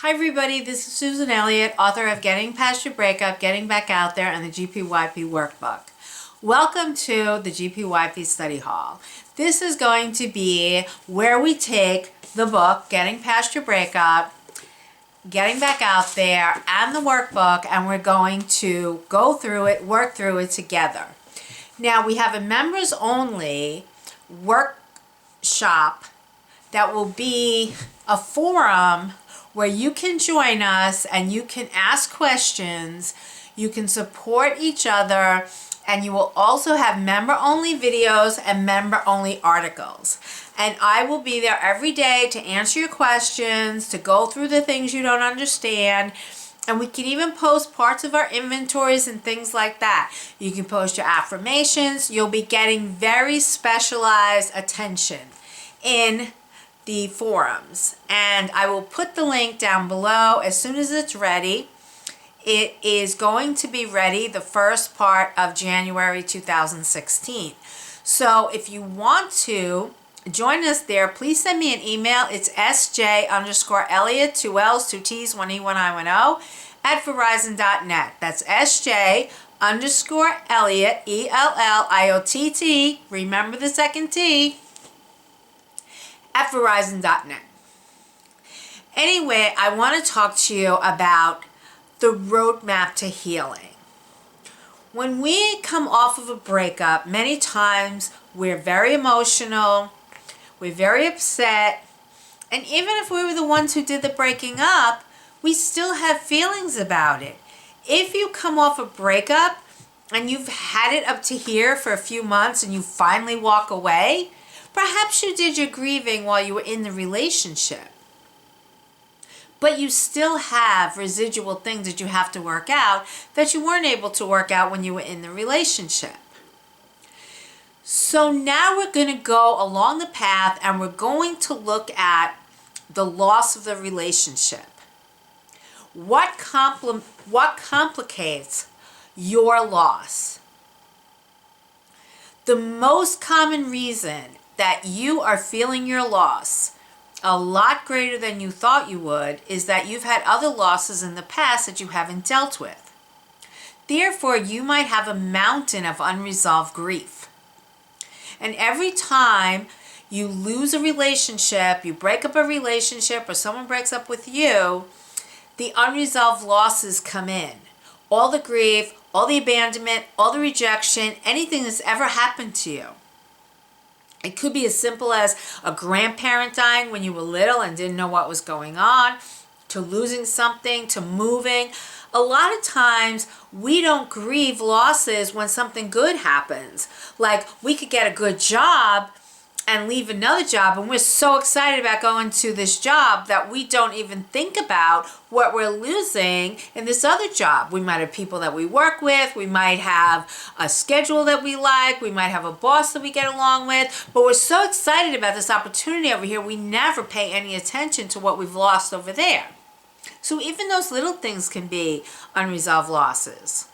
Hi everybody, this is Susan Elliott, author of Getting Past Your Breakup, Getting Back Out There, and the GPYP Workbook. Welcome to the GPYP Study Hall. This is going to be where we take the book, Getting Past Your Breakup, Getting Back Out There, and the workbook, and we're going to go through it, work through it together. Now, we have a members only workshop that will be a forum where you can join us and you can ask questions, you can support each other, and you will also have member-only videos and member-only articles. And I will be there every day to answer your questions, to go through the things you don't understand, and we can even post parts of our inventories and things like that. You can post your affirmations. You'll be getting very specialized attention in the forums, and I will put the link down below as soon as it's ready. It is going to be ready the first part of January 2016. So if you want to join us there, please send me an email. It's sj_Elliott, 2 L's, 2 T's, 1 E, 1 I, 1 O, at Verizon.net. That's sj_Elliott, ELLIOTT, remember the second T, at Verizon.net. Anyway, I want to talk to you about the roadmap to healing. When we come off of a breakup, many times we're very emotional, we're very upset, and even if we were the ones who did the breaking up, we still have feelings about it. If you come off a breakup and you've had it up to here for a few months and you finally walk away, perhaps you did your grieving while you were in the relationship, but you still have residual things that you have to work out that you weren't able to work out when you were in the relationship. So now we're going to go along the path and we're going to look at the loss of the relationship. What complicates your loss? The most common reason that you are feeling your loss a lot greater than you thought you would is that you've had other losses in the past that you haven't dealt with. Therefore, you might have a mountain of unresolved grief. And every time you lose a relationship, you break up a relationship, or someone breaks up with you, the unresolved losses come in. All the grief, all the abandonment, all the rejection, anything that's ever happened to you. It could be as simple as a grandparent dying when you were little and didn't know what was going on, to losing something, to moving. A lot of times we don't grieve losses when something good happens. Like we could get a good job and leave another job, and we're so excited about going to this job that we don't even think about what we're losing in this other job. We might have people that we work with, we might have a schedule that we like, we might have a boss that we get along with, but we're so excited about this opportunity over here, we never pay any attention to what we've lost over there. So even those little things can be unresolved losses.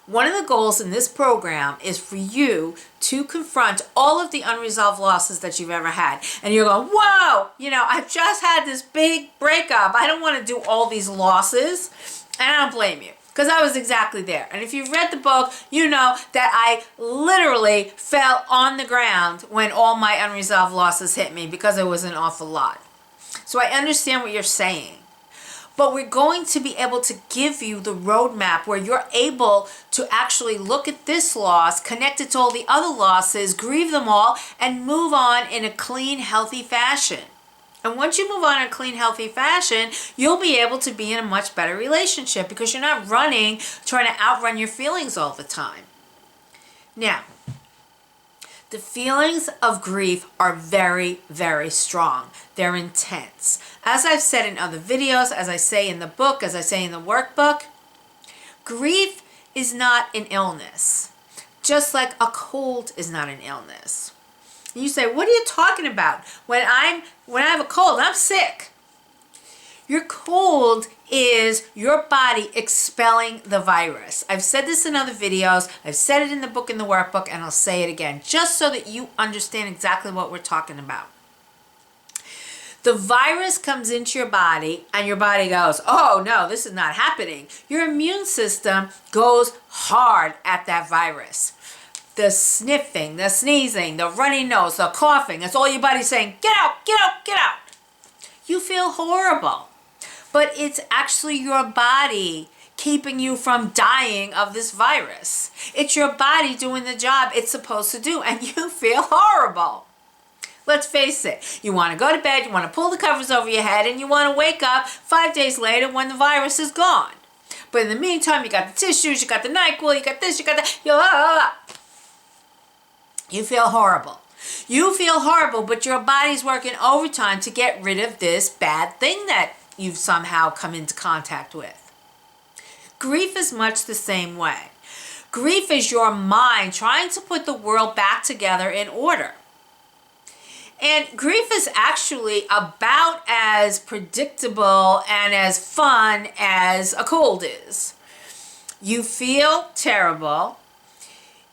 One of the goals in this program is for you to confront all of the unresolved losses that you've ever had. And you're going, whoa, I've just had this big breakup. I don't want to do all these losses. And I don't blame you, because I was exactly there. And if you've read the book, you know that I literally fell on the ground when all my unresolved losses hit me, because it was an awful lot. So I understand what you're saying. But we're going to be able to give you the roadmap where you're able to actually look at this loss, connect it to all the other losses, grieve them all, and move on in a clean, healthy fashion. And once you move on in a clean, healthy fashion, you'll be able to be in a much better relationship because you're not running, trying to outrun your feelings all the time. Now, the feelings of grief are very, very strong. They're intense. As I've said in other videos, as I say in the book, as I say in the workbook, grief is not an illness, just like a cold is not an illness. And you say, what are you talking about? When I have a cold, I'm sick. Your cold is your body expelling the virus. I've said this in other videos. I've said it in the book, in the workbook, and I'll say it again, just so that you understand exactly what we're talking about. The virus comes into your body and your body goes, oh no, this is not happening. Your immune system goes hard at that virus. The sniffing, the sneezing, the runny nose, the coughing, it's all your body saying, get out, get out, get out. You feel horrible. But it's actually your body keeping you from dying of this virus. It's your body doing the job it's supposed to do, and you feel horrible. Let's face it, you want to go to bed, you want to pull the covers over your head, and you want to wake up 5 days later when the virus is gone. But in the meantime, you got the tissues, you got the NyQuil, you got this, you got that. You feel horrible. You feel horrible, but your body's working overtime to get rid of this bad thing that you've somehow come into contact with. Grief is much the same way. Grief is your mind trying to put the world back together in order. And grief is actually about as predictable and as fun as a cold is. You feel terrible.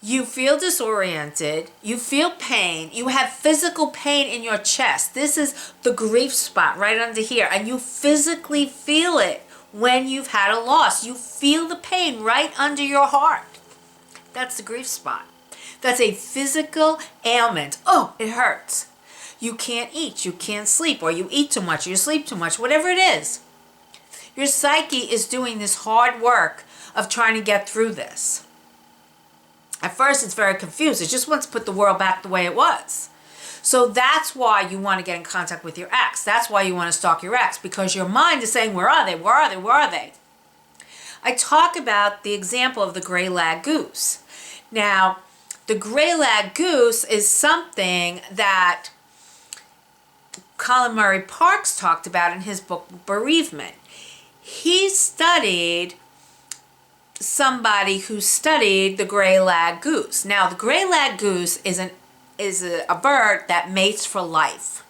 You feel disoriented. You feel pain. You have physical pain in your chest. This is the grief spot right under here. And you physically feel it when you've had a loss. You feel the pain right under your heart. That's the grief spot. That's a physical ailment. Oh, it hurts. You can't eat, you can't sleep, or you eat too much, or you sleep too much, whatever it is. Your psyche is doing this hard work of trying to get through this. At first, it's very confused. It just wants to put the world back the way it was. So that's why you want to get in contact with your ex. That's why you want to stalk your ex, because your mind is saying, where are they? Where are they? Where are they? I talk about the example of the gray lag goose. Now, the gray lag goose is something that Colin Murray Parks talked about in his book Bereavement. He studied somebody who studied the gray lag goose. Now, the gray lag goose is a bird that mates for life.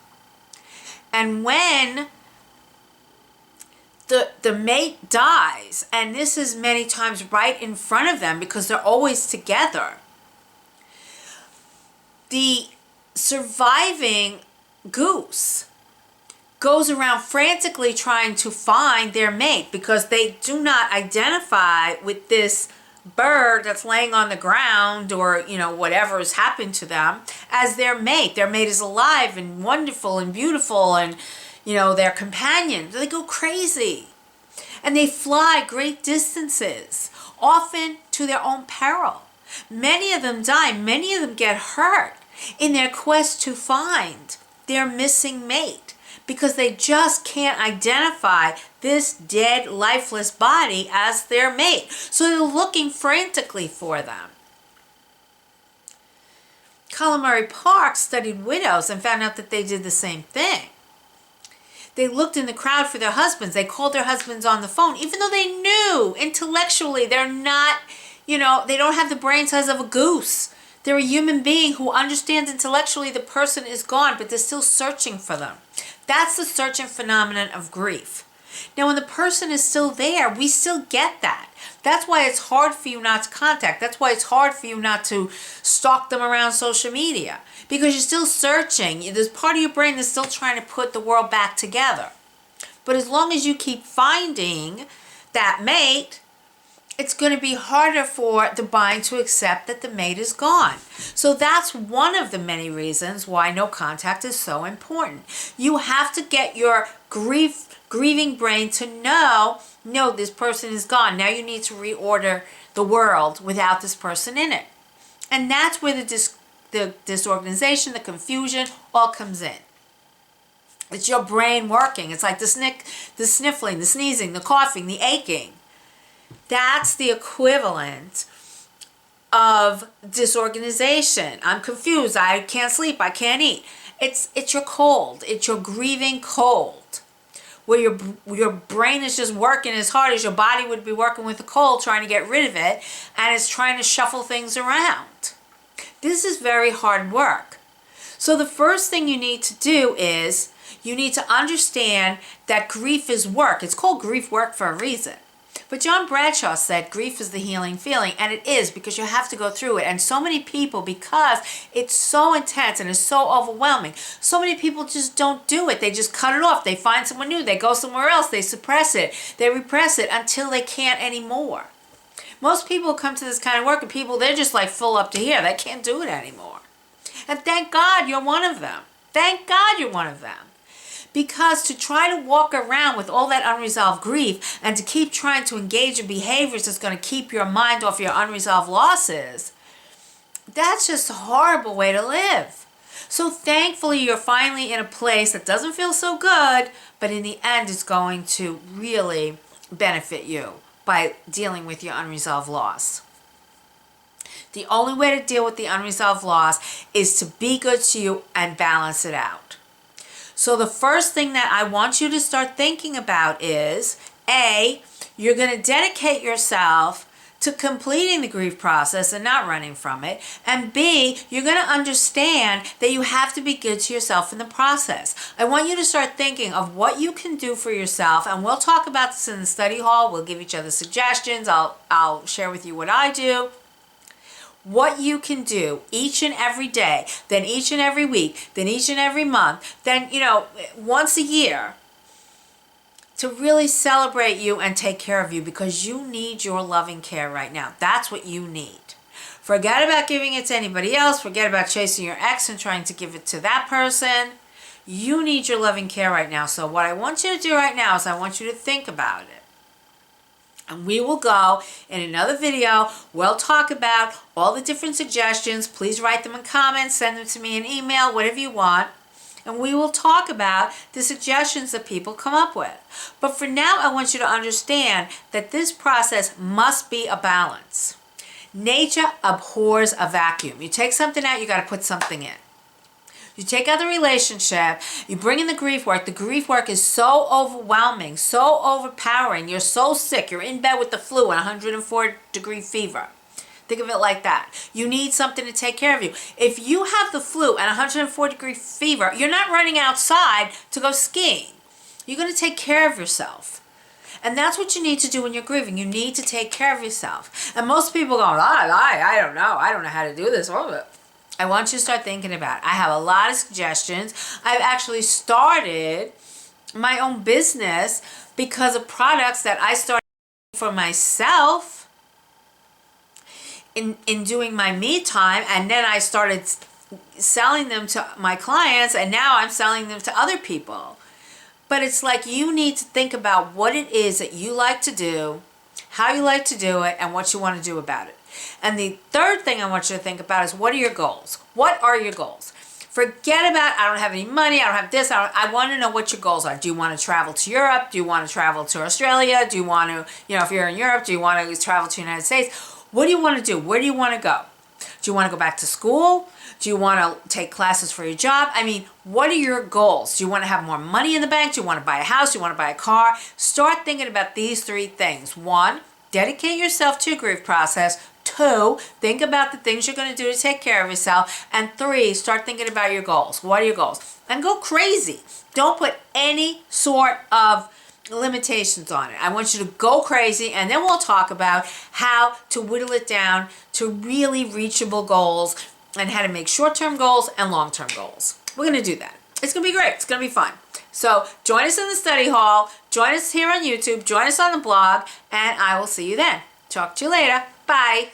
And when the mate dies, and this is many times right in front of them because they're always together, the surviving goose goes around frantically trying to find their mate because they do not identify with this bird that's laying on the ground or, whatever has happened to them as their mate. Their mate is alive and wonderful and beautiful and, their companion. They go crazy. And they fly great distances, often to their own peril. Many of them die. Many of them get hurt in their quest to find their missing mate because they just can't identify this dead, lifeless body as their mate. So they're looking frantically for them. Colin Murray Parks studied widows and found out that they did the same thing. They looked in the crowd for their husbands. They called their husbands on the phone, even though they knew intellectually they're not, they don't have the brain size of a goose. They're a human being who understands intellectually the person is gone, but they're still searching for them. That's the searching phenomenon of grief. Now, when the person is still there, we still get that. That's why it's hard for you not to contact. That's why it's hard for you not to stalk them around social media, because you're still searching. There's part of your brain that's still trying to put the world back together. But as long as you keep finding that mate, it's going to be harder for the mind to accept that the mate is gone. So that's one of the many reasons why no contact is so important. You have to get your grieving brain to know, no, this person is gone. Now you need to reorder the world without this person in it. And that's where the disorganization, the confusion all comes in. It's your brain working. It's like the sniffling, the sneezing, the coughing, the aching. That's the equivalent of disorganization. I'm confused. I can't sleep. I can't eat. It's your cold. It's your grieving cold, where your brain is just working as hard as your body would be working with a cold, trying to get rid of it, and it's trying to shuffle things around. This is very hard work. So the first thing you need to do is you need to understand that grief is work. It's called grief work for a reason. But John Bradshaw said grief is the healing feeling, and it is, because you have to go through it. And so many people, because it's so intense and it's so overwhelming, so many people just don't do it. They just cut it off. They find someone new. They go somewhere else. They suppress it. They repress it until they can't anymore. Most people come to this kind of work, and people, they're just like full up to here. They can't do it anymore. And thank God you're one of them. Thank God you're one of them. Because to try to walk around with all that unresolved grief and to keep trying to engage in behaviors that's going to keep your mind off your unresolved losses, that's just a horrible way to live. So thankfully you're finally in a place that doesn't feel so good, but in the end it's going to really benefit you by dealing with your unresolved loss. The only way to deal with the unresolved loss is to be good to you and balance it out. So the first thing that I want you to start thinking about is, A, you're going to dedicate yourself to completing the grief process and not running from it. And B, you're going to understand that you have to be good to yourself in the process. I want you to start thinking of what you can do for yourself, and we'll talk about this in the study hall. We'll give each other suggestions. I'll share with you what I do. What you can do each and every day, then each and every week, then each and every month, then, once a year, to really celebrate you and take care of you, because you need your loving care right now. That's what you need. Forget about giving it to anybody else. Forget about chasing your ex and trying to give it to that person. You need your loving care right now. So what I want you to do right now is I want you to think about it. And we will go in another video. We'll talk about all the different suggestions. Please write them in comments, send them to me in email, whatever you want. And we will talk about the suggestions that people come up with. But for now, I want you to understand that this process must be a balance. Nature abhors a vacuum. You take something out, you got to put something in. You take out the relationship, you bring in the grief work. The grief work is so overwhelming, so overpowering. You're so sick. You're in bed with the flu and 104-degree fever. Think of it like that. You need something to take care of you. If you have the flu and 104-degree fever, you're not running outside to go skiing. You're going to take care of yourself. And that's what you need to do when you're grieving. You need to take care of yourself. And most people go, I don't know. I don't know how to do this. I want you to start thinking about it. I have a lot of suggestions. I've actually started my own business because of products that I started for myself in doing my me time, and then I started selling them to my clients, and now I'm selling them to other people. But it's like you need to think about what it is that you like to do, how you like to do it, and what you want to do about it. And the third thing I want you to think about is, what are your goals? What are your goals? Forget about, I don't have any money, I don't have this. I want to know what your goals are. Do you want to travel to Europe? Do you want to travel to Australia? Do you want to, if you're in Europe, do you want to travel to the United States? What do you want to do? Where do you want to go? Do you want to go back to school? Do you want to take classes for your job? I mean, what are your goals? Do you want to have more money in the bank? Do you want to buy a house? Do you want to buy a car? Start thinking about these three things. 1, dedicate yourself to your grief process. 2, think about the things you're going to do to take care of yourself. And 3, start thinking about your goals. What are your goals? And go crazy. Don't put any sort of limitations on it. I want you to go crazy, and then we'll talk about how to whittle it down to really reachable goals and how to make short-term goals and long-term goals. We're going to do that. It's going to be great. It's going to be fun. So join us in the study hall. Join us here on YouTube. Join us on the blog, and I will see you then. Talk to you later. Bye.